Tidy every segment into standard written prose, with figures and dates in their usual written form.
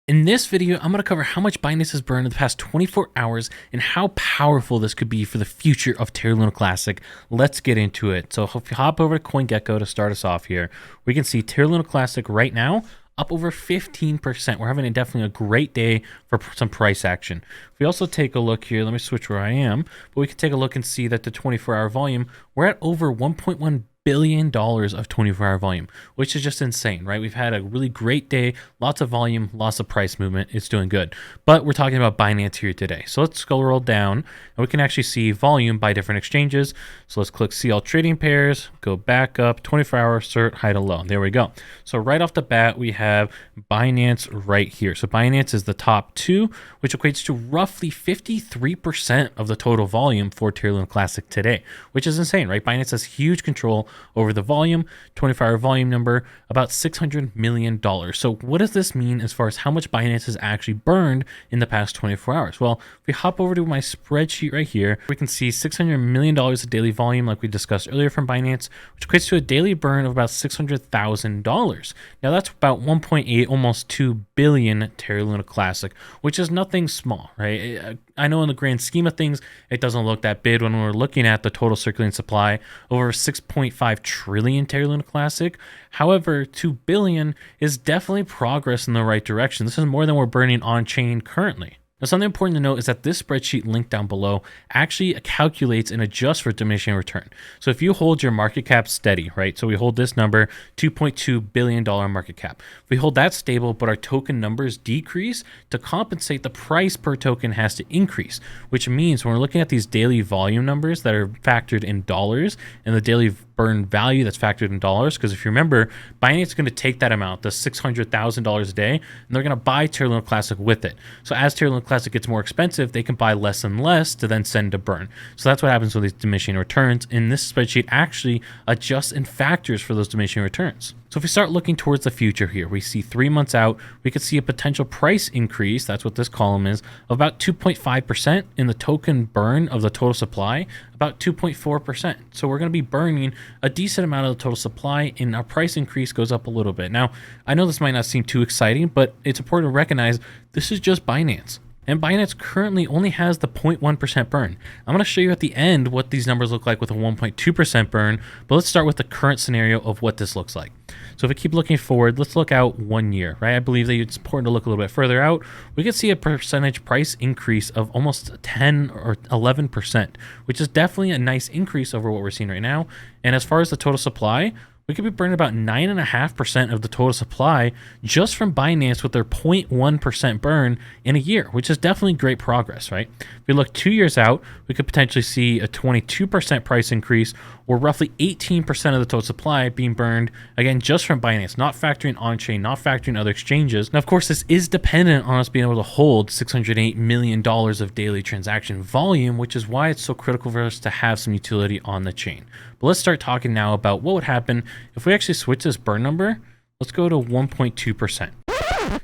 In this video, I'm going to cover how much Binance has burned in the past 24 hours and how powerful this could be for the future of Terra Luna Classic. Let's get into it. So if you hop over to CoinGecko to start us off here, we can see Terra Luna Classic right now up over 15%. We're having definitely a great day for some price action. If we also take a look here, let me switch where I am, but we can take a look and see that the 24-hour volume, we're at over $1.1 billion of 24-hour volume, which is just insane, right? We've had a really great day, lots of volume, lots of price movement. It's doing good. But we're talking about Binance here today. So let's scroll down and we can actually see volume by different exchanges. So let's click see all trading pairs, go back up, 24-hour cert, high to low. There we go. So right off the bat, we have Binance right here. So Binance is the top two, which equates to roughly 53% of the total volume for Terra Luna Classic today, which is insane, right? Binance has huge control over the volume, 24-hour volume number, about $600 million. So what does this mean as far as how much Binance has actually burned in the past 24 hours? Well, if we hop over to my spreadsheet right here, we can see $600 million of daily volume like we discussed earlier from Binance, which equates to a daily burn of about $600,000. Now that's about 1.8, almost 2 billion Terra Luna Classic, which is nothing small, right? I know in the grand scheme of things, it doesn't look that big when we're looking at the total circulating supply, over 6.5 trillion Terra Luna Classic. However, 2 billion is definitely progress in the right direction. This is more than we're burning on chain currently. Now, something important to note is that this spreadsheet linked down below actually calculates and adjusts for diminishing return. So if you hold your market cap steady, right? So we hold this number, $2.2 billion market cap. If we hold that stable, but our token numbers decrease, to compensate, the price per token has to increase, which means when we're looking at these daily volume numbers that are factored in dollars and the daily burn value that's factored in dollars, because if you remember, Binance is going to take that amount, the $600,000 a day, and they're going to buy Terra Luna Classic with it. So as Terra Luna Classic gets more expensive, they can buy less and less to then send to burn. So that's what happens with these diminishing returns, and this spreadsheet actually adjusts and factors for those diminishing returns. So if we start looking towards the future here, we see 3 months out, we could see a potential price increase, that's what this column is, of about 2.5% in the token burn of the total supply, about 2.4%. So we're going to be burning a decent amount of the total supply, and our price increase goes up a little bit. Now, I know this might not seem too exciting, but it's important to recognize this is just Binance. And Binance currently only has the 0.1% burn. I'm going to show you at the end what these numbers look like with a 1.2% burn, but let's start with the current scenario of what this looks like. So if we keep looking forward, let's look out 1 year, right? I believe that it's important to look a little bit further out. We could see a percentage price increase of almost 10 or 11%, which is definitely a nice increase over what we're seeing right now. And as far as the total supply, we could be burning about 9.5% of the total supply just from Binance with their 0.1% burn in a year, which is definitely great progress, right? If we look 2 years out, we could potentially see a 22% price increase, or roughly 18% of the total supply being burned, again, just from Binance, not factoring on-chain, not factoring other exchanges. Now, of course, this is dependent on us being able to hold $608 million of daily transaction volume, which is why it's so critical for us to have some utility on the chain. But let's start talking now about what would happen if we actually switch this burn number. Let's go to 1.2%.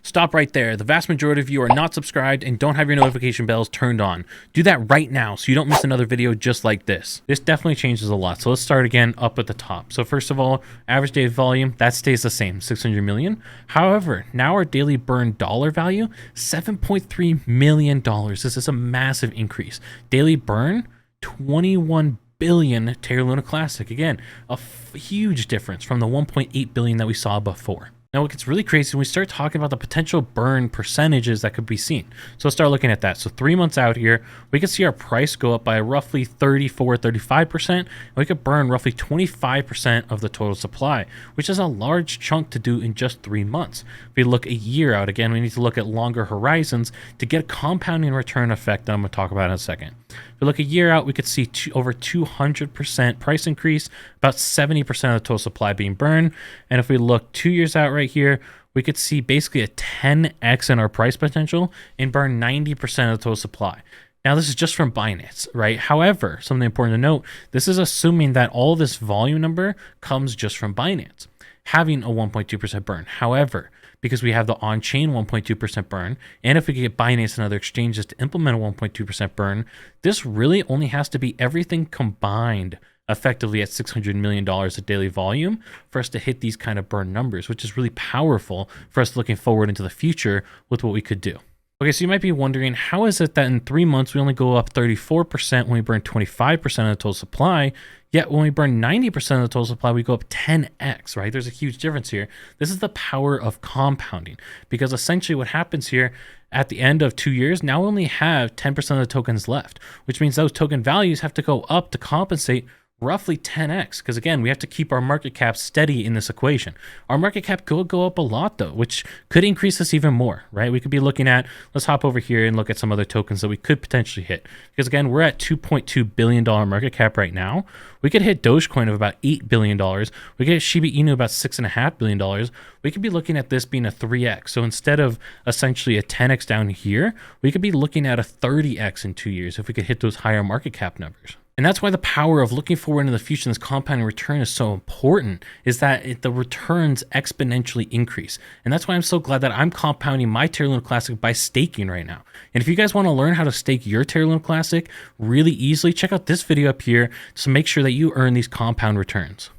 Stop right there. The vast majority of you are not subscribed and don't have your notification bells turned on. Do that right now so you don't miss another video just like this. This definitely changes a lot. So let's start again up at the top. So first of all, average daily volume, that stays the same, 600 million. However, now our daily burn dollar value, $7.3 million. This is a massive increase. Daily burn, 21 billion Terra Luna Classic. Again, a huge difference from the 1.8 billion that we saw before. Now, what gets really crazy when we start talking about the potential burn percentages that could be seen. So let's start looking at that. So 3 months out here, we can see our price go up by roughly 34, 35%. And we could burn roughly 25% of the total supply, which is a large chunk to do in just 3 months. If we look a year out, again, we need to look at longer horizons to get a compounding return effect that I'm going to talk about in a second. If we look a year out, we could see over 200% price increase, about 70% of the total supply being burned. And if we look 2 years out right here, we could see basically a 10x in our price potential and burn 90% of the total supply. Now, this is just from Binance, right? However, something important to note, this is assuming that all this volume number comes just from Binance having a 1.2% burn. However, because we have the on-chain 1.2% burn, and if we could get Binance and other exchanges to implement a 1.2% burn, this really only has to be everything combined effectively at $600 million of daily volume for us to hit these kind of burn numbers, which is really powerful for us looking forward into the future with what we could do. Okay, so you might be wondering, how is it that in 3 months we only go up 34% when we burn 25% of the total supply, yet when we burn 90% of the total supply, we go up 10x, right? There's a huge difference here. This is the power of compounding, because essentially what happens here at the end of 2 years, now we only have 10% of the tokens left, which means those token values have to go up to compensate roughly 10x, because again, we have to keep our market cap steady in this equation. Our market cap could go up a lot though, which could increase this even more, right? We could be looking at, let's hop over here and look at some other tokens that we could potentially hit, because again, we're at $2.2 billion market cap right now. We could hit Dogecoin of about $8 billion. We could hit Shiba Inu about $6.5 billion. We could be looking at this being a 3x. So instead of essentially a 10x down here, we could be looking at a 30x in 2 years if we could hit those higher market cap numbers. And that's why the power of looking forward into the future and this compounding return is so important, is that the returns exponentially increase. And that's why I'm so glad that I'm compounding my Terra Luna Classic by staking right now. And if you guys want to learn how to stake your Terra Luna Classic really easily, check out this video up here to make sure that you earn these compound returns.